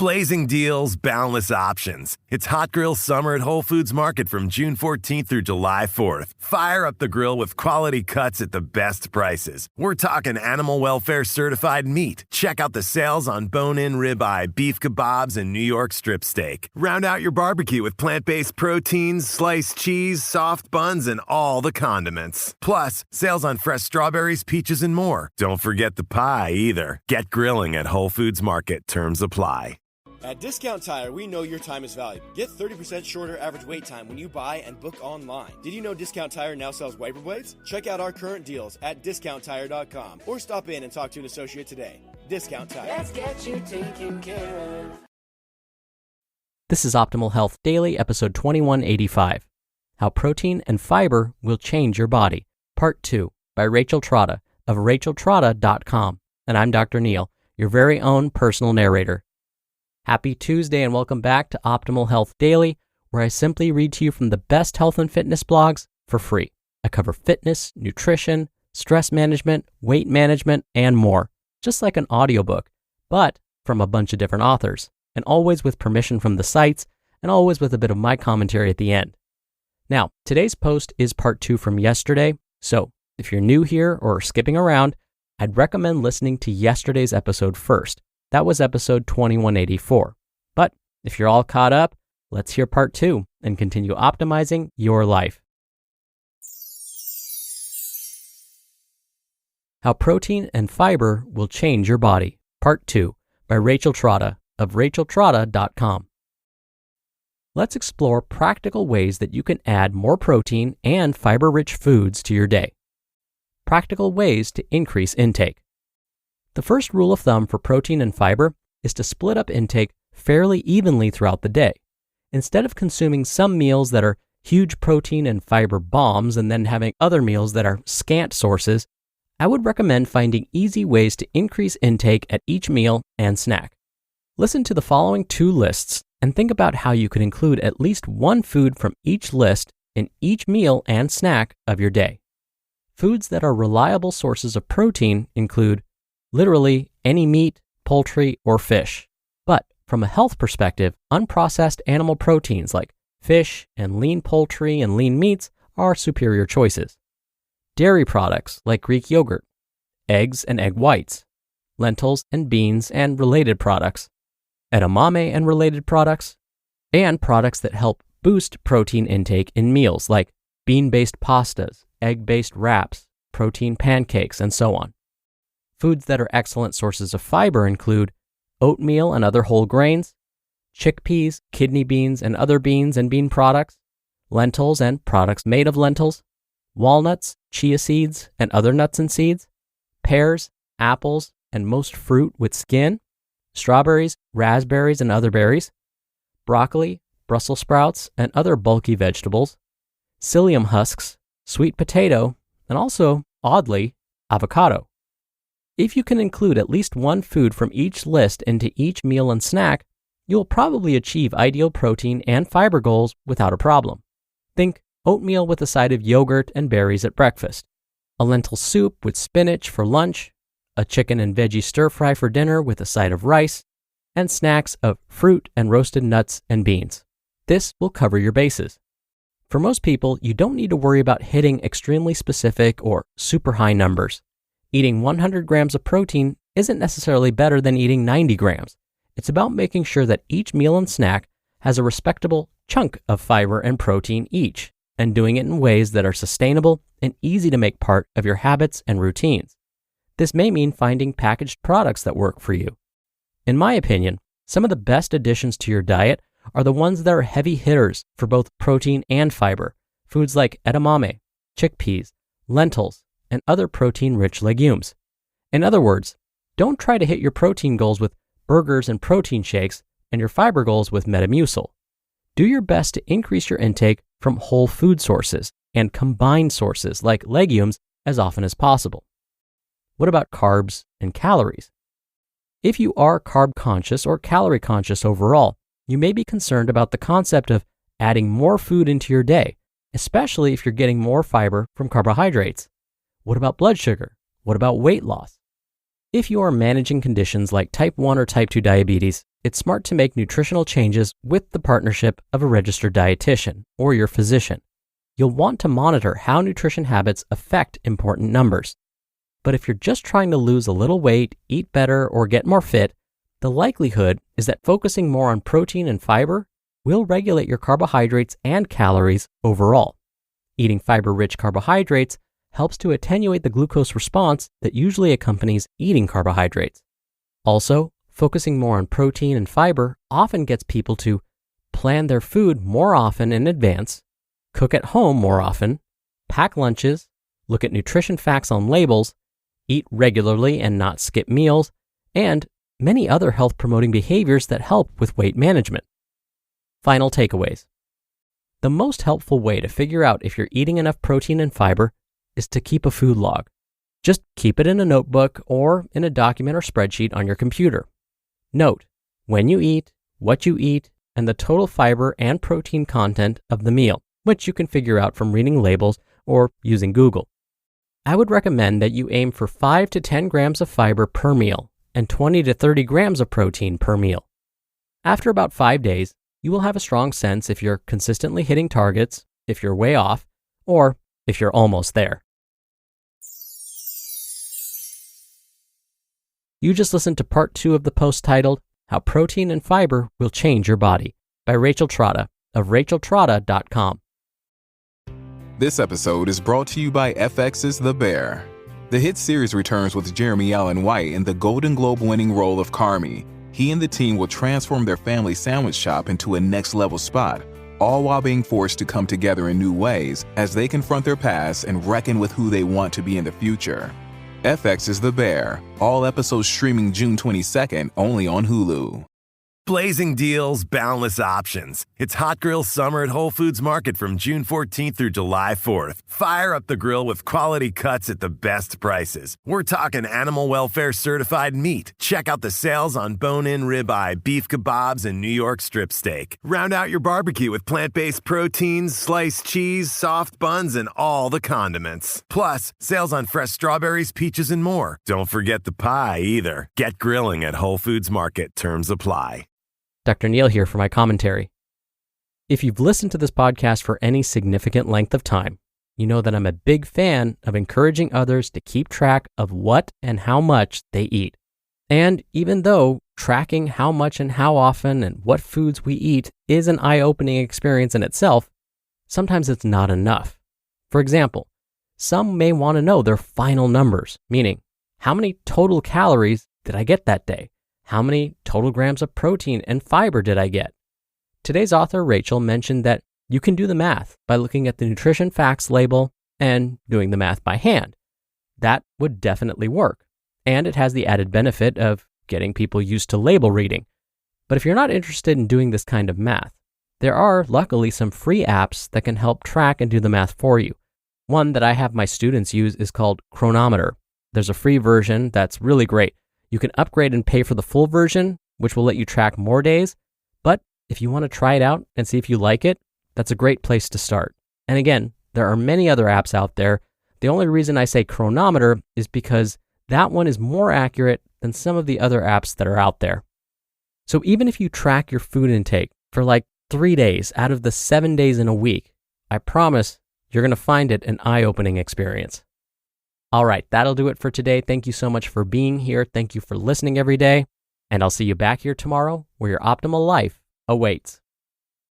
Blazing deals, boundless options. It's Hot Grill Summer at Whole Foods Market from June 14th through July 4th. Fire up the grill with quality cuts at the best prices. We're talking animal welfare certified meat. Check out the sales on bone-in ribeye, beef kebabs, and New York strip steak. Round out your barbecue with plant-based proteins, sliced cheese, soft buns, and all the condiments. Plus, sales on fresh strawberries, peaches, and more. Don't forget the pie either. Get grilling at Whole Foods Market. Terms apply. At Discount Tire, we know your time is valuable. Get 30% shorter average wait time when you buy and book online. Did you know Discount Tire now sells wiper blades? Check out our current deals at discounttire.com or stop in and talk to an associate today. Discount Tire. Let's get you taken care of. This is Optimal Health Daily, episode 2185. How Protein and Fiber Will Change Your Body, Part 2, by Rachel Trotta of racheltrotta.com. And I'm Dr. Neil, your very own personal narrator. Happy Tuesday and welcome back to Optimal Health Daily, where I simply read to you from the best health and fitness blogs for free. I cover fitness, nutrition, stress management, weight management, and more, just like an audiobook, but from a bunch of different authors, and always with permission from the sites, and always with a bit of my commentary at the end. Now, today's post is part 2 from yesterday, so if you're new here or skipping around, I'd recommend listening to yesterday's episode first. That was episode 2184. But if you're all caught up, let's hear part 2 and continue optimizing your life. How Protein and Fiber Will Change Your Body, Part 2, by Rachel Trotta of racheltrotta.com. Let's explore practical ways that you can add more protein and fiber-rich foods to your day. Practical ways to increase intake. The first rule of thumb for protein and fiber is to split up intake fairly evenly throughout the day. Instead of consuming some meals that are huge protein and fiber bombs and then having other meals that are scant sources, I would recommend finding easy ways to increase intake at each meal and snack. Listen to the following 2 lists and think about how you could include at least one food from each list in each meal and snack of your day. Foods that are reliable sources of protein include literally any meat, poultry, or fish. But from a health perspective, unprocessed animal proteins like fish and lean poultry and lean meats are superior choices. Dairy products like Greek yogurt, eggs and egg whites, lentils and beans and related products, edamame and related products, and products that help boost protein intake in meals like bean-based pastas, egg-based wraps, protein pancakes, and so on. Foods that are excellent sources of fiber include oatmeal and other whole grains, chickpeas, kidney beans and other beans and bean products, lentils and products made of lentils, walnuts, chia seeds and other nuts and seeds, pears, apples, and most fruit with skin, strawberries, raspberries and other berries, broccoli, Brussels sprouts and other bulky vegetables, psyllium husks, sweet potato, and also, oddly, avocado. If you can include at least one food from each list into each meal and snack, you'll probably achieve ideal protein and fiber goals without a problem. Think oatmeal with a side of yogurt and berries at breakfast, a lentil soup with spinach for lunch, a chicken and veggie stir-fry for dinner with a side of rice, and snacks of fruit and roasted nuts and beans. This will cover your bases. For most people, you don't need to worry about hitting extremely specific or super high numbers. Eating 100 grams of protein isn't necessarily better than eating 90 grams. It's about making sure that each meal and snack has a respectable chunk of fiber and protein each, and doing it in ways that are sustainable and easy to make part of your habits and routines. This may mean finding packaged products that work for you. In my opinion, some of the best additions to your diet are the ones that are heavy hitters for both protein and fiber, foods like edamame, chickpeas, lentils, and other protein-rich legumes. In other words, don't try to hit your protein goals with burgers and protein shakes and your fiber goals with Metamucil. Do your best to increase your intake from whole food sources and combined sources like legumes as often as possible. What about carbs and calories? If you are carb conscious or calorie conscious overall, you may be concerned about the concept of adding more food into your day, especially if you're getting more fiber from carbohydrates. What about blood sugar? What about weight loss? If you are managing conditions like type 1 or type 2 diabetes, it's smart to make nutritional changes with the partnership of a registered dietitian or your physician. You'll want to monitor how nutrition habits affect important numbers. But if you're just trying to lose a little weight, eat better, or get more fit, the likelihood is that focusing more on protein and fiber will regulate your carbohydrates and calories overall. Eating fiber-rich carbohydrates helps to attenuate the glucose response that usually accompanies eating carbohydrates. Also, focusing more on protein and fiber often gets people to plan their food more often in advance, cook at home more often, pack lunches, look at nutrition facts on labels, eat regularly and not skip meals, and many other health-promoting behaviors that help with weight management. Final takeaways. The most helpful way to figure out if you're eating enough protein and fiber is to keep a food log. Just keep it in a notebook or in a document or spreadsheet on your computer. Note when you eat, what you eat, and the total fiber and protein content of the meal, which you can figure out from reading labels or using Google. I would recommend that you aim for 5 to 10 grams of fiber per meal and 20 to 30 grams of protein per meal. After about 5 days, you will have a strong sense if you're consistently hitting targets, if you're way off, or if you're almost there. You just listened to part 2 of the post titled, How Protein and Fiber Will Change Your Body by Rachel Trotta of racheltrotta.com. This episode is brought to you by FX's The Bear. The hit series returns with Jeremy Allen White in the Golden Globe-winning role of Carmy. He and the team will transform their family sandwich shop into a next-level spot, all while being forced to come together in new ways as they confront their past and reckon with who they want to be in the future. FX is The Bear, all episodes streaming June 22nd only on Hulu. Blazing deals, boundless options. It's Hot Grill Summer at Whole Foods Market from June 14th through July 4th. Fire up the grill with quality cuts at the best prices. We're talking animal welfare certified meat. Check out the sales on bone-in ribeye, beef kebabs, and New York strip steak. Round out your barbecue with plant-based proteins, sliced cheese, soft buns, and all the condiments. Plus, sales on fresh strawberries, peaches, and more. Don't forget the pie either. Get grilling at Whole Foods Market. Terms apply. Dr. Neil here for my commentary. If you've listened to this podcast for any significant length of time, you know that I'm a big fan of encouraging others to keep track of what and how much they eat. And even though tracking how much and how often and what foods we eat is an eye-opening experience in itself, sometimes it's not enough. For example, some may want to know their final numbers, meaning how many total calories did I get that day? How many total grams of protein and fiber did I get? Today's author, Rachel, mentioned that you can do the math by looking at the nutrition facts label and doing the math by hand. That would definitely work. And it has the added benefit of getting people used to label reading. But if you're not interested in doing this kind of math, there are luckily some free apps that can help track and do the math for you. One that I have my students use is called Chronometer. There's a free version that's really great. You can upgrade and pay for the full version, which will let you track more days. But if you want to try it out and see if you like it, that's a great place to start. And again, there are many other apps out there. The only reason I say Chronometer is because that one is more accurate than some of the other apps that are out there. So even if you track your food intake for like 3 days out of the 7 days in a week, I promise you're going to find it an eye-opening experience. All right, that'll do it for today. Thank you so much for being here. Thank you for listening every day. And I'll see you back here tomorrow where your optimal life awaits.